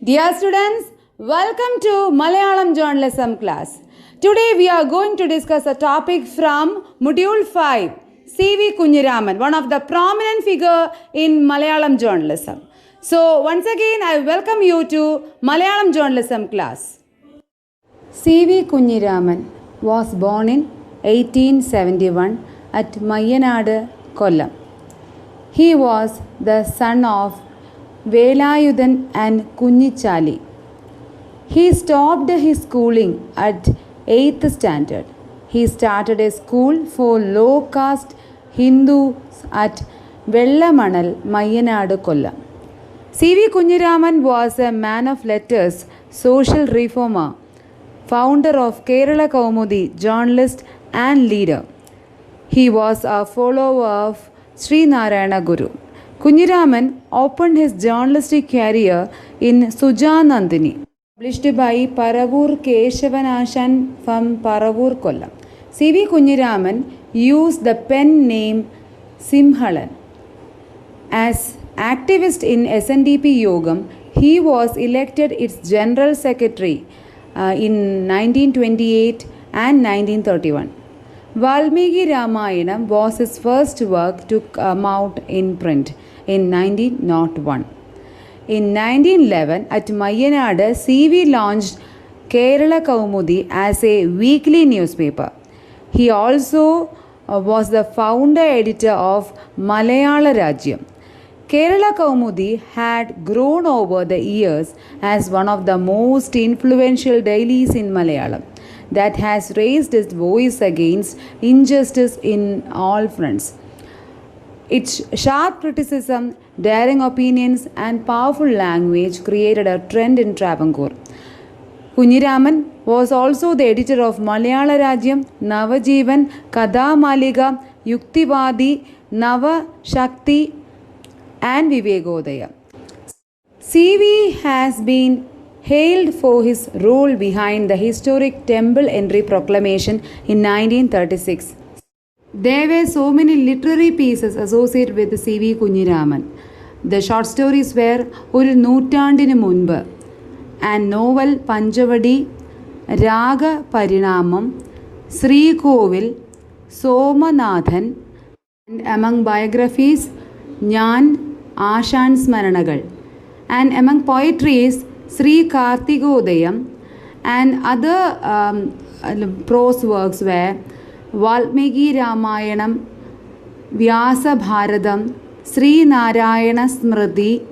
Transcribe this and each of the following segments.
Dear students, welcome to Malayalam journalism class. Today we are going to discuss a topic from Module 5, C.V. Kunjiraman, one of the prominent figure in Malayalam journalism. So once again I welcome you to Malayalam journalism class. C.V. Kunjiraman was born in 1871 at Mayyanadu, Kollam. He was the son of Velayudan and Kunnichali. He stopped his schooling at 8th standard. He started a school for low caste Hindus at Vellamanal, Mayyanadu, Kollam. C.V. Kunjiraman was a man of letters, social reformer, founder of Kerala Kaumudi, journalist and leader. He was a follower of Sri Narayana Guru. Kunjiraman opened his journalistic career in Sujanandini, published by Paravur Keshavanashan from Paravur, Kollam. C.V. Kunjiraman used the pen name Simhalan. As activist in SNDP Yogam, he was elected its general secretary in 1928 and 1931. Valmiki Ramayanam was his first work to come out in print in 1901. In 1911, at Mayyanadu, C.V. launched Kerala Kaumudi as a weekly newspaper. He also was the founder editor of Malayala Rajyam. Kerala Kaumudi had grown over the years as one of the most influential dailies in Malayalam that has raised its voice against injustice in all fronts. Its sharp criticism, daring opinions, and powerful language created a trend in Travancore. Kunjiraman was also the editor of Malayala Rajyam, Navajeevan, Katha Malika, Yuktivadi, Nava Shakti, and Vivekodaya. C.V. has been hailed for his role behind the historic Temple Entry Proclamation in 1936. There were so many literary pieces associated with C.V. Kunjiraman. The short stories were Oru Nootandinu Munbu and novel Panchavadi, Raga Parinamam, Sri Kovil, Somanathan, and among biographies, Nyan Ashan Smaranagal, and among poetries, Sri Kartikodayam, and other prose works were Valmiki Ramayanam, Vyasa Bharatam, Sri Narayana Smriti,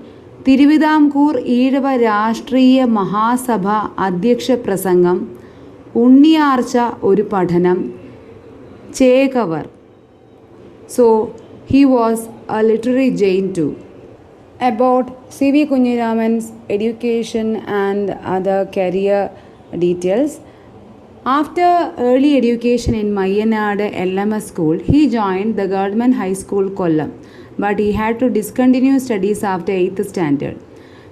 Tiruvidamkur Eedava Rashtriya Mahasabha Adhyaksha Prasangam, Unniyarcha Oru Padhanam, Chekavar. So he was a literary giant too. About C.V. Kunjiraman's education and other career details. After early education in Mayyanadu LMS school, he joined the Government High School, Kollam, but he had to discontinue studies after 8th standard.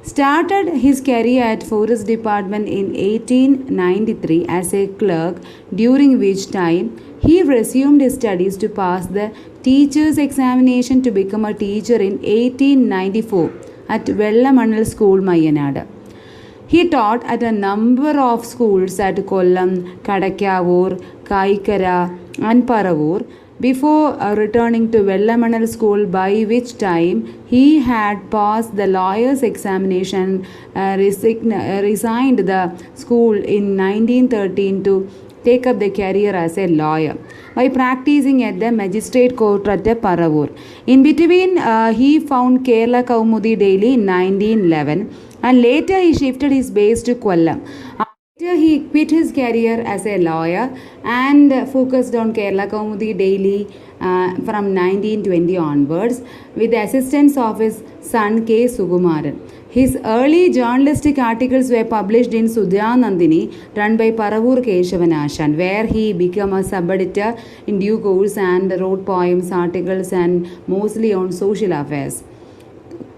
Started his career at Forest Department in 1893 as a clerk, during which time he resumed his studies to pass the teacher's examination to become a teacher in 1894 at Vellamanal School, Mayyanadu. He taught at a number of schools at Kollam, Kadakkavur, Kaikara, and Paravur before returning to Vellamanal School, by which time he had passed the lawyer's examination, resigned the school in 1913 to take up the career as a lawyer by practicing at the magistrate court at Paravur. In between, he found Kerala Kaumudi daily in 1911, and later he shifted his base to Kollam. Later he quit his career as a lawyer and focused on Kerala Kaumudi daily from 1920 onwards with the assistance of his son K. Sukumaran. His early journalistic articles were published in Sujanandini, run by Paravur Keshavanashan, where he became a sub-editor in due course and wrote poems, articles, and mostly on social affairs.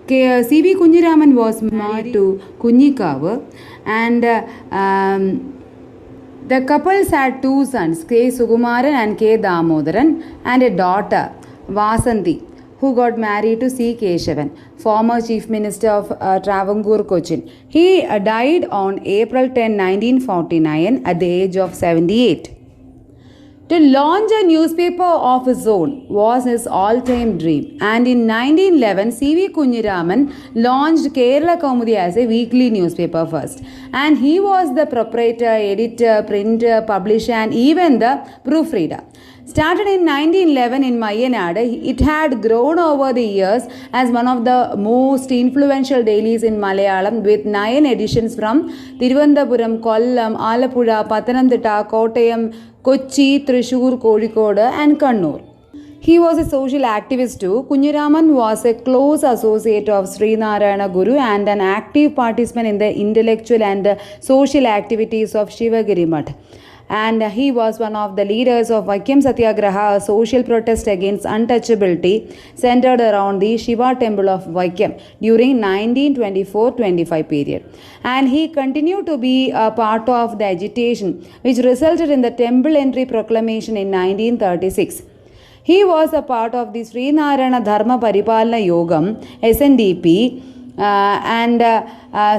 C.V. Kunjiraman was married to Kunnikavu, and the couples had two sons, K. Sukumaran and K. Damodaran, and a daughter, Vasanthi. who got married to C. Keshavan, former Chief Minister of Travancore, Cochin. He died on April 10, 1949 at the age of 78. To launch a newspaper of his own was his all-time dream, and in 1911 C.V. Kunjiraman launched Kerala Kaumudi as a weekly newspaper first, and he was the proprietor, editor, printer, publisher and even the proofreader. Started in 1911 in Mayanad, it had grown over the years as one of the most influential dailies in Malayalam with 9 editions from Thiruvananthapuram, Kollam, Alappuzha, Pathanamthitta, Kottayam, Kochi, Thrissur, Kozhikode and Kannur. He was a social activist too. Kunjiraman was a close associate of Sri Narayana Guru and an active participant in the intellectual and social activities of Shivagiri Math. And he was one of the leaders of Vaikkyam Satyagraha, a social protest against untouchability centered around the Shiva temple of Vaikkyam during 1924-25 period. And he continued to be a part of the agitation which resulted in the temple entry proclamation in 1936. He was a part of the Sri Narayana Dharma Paripalana Yogam, SNDP, and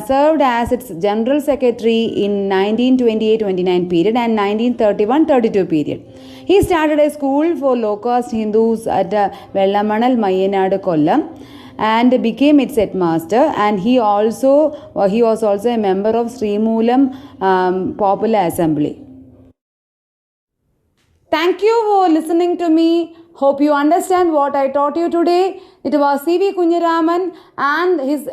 served as its General Secretary in 1928-29 period and 1931-32 period. He started a school for low-caste Hindus at Vellamanal, Mayanad, Kollam and became its headmaster, and he was also a member of Srimulam Popular Assembly. Thank you for listening to me. Hope you understand what I taught you today. It was C.V. Kunjiraman and his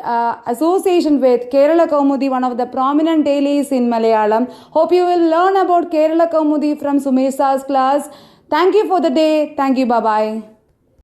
association with Kerala Kaumudi, one of the prominent dailies in Malayalam. Hope you will learn about Kerala Kaumudi from Sumesh's class. Thank you for the day. Thank you. Bye-bye.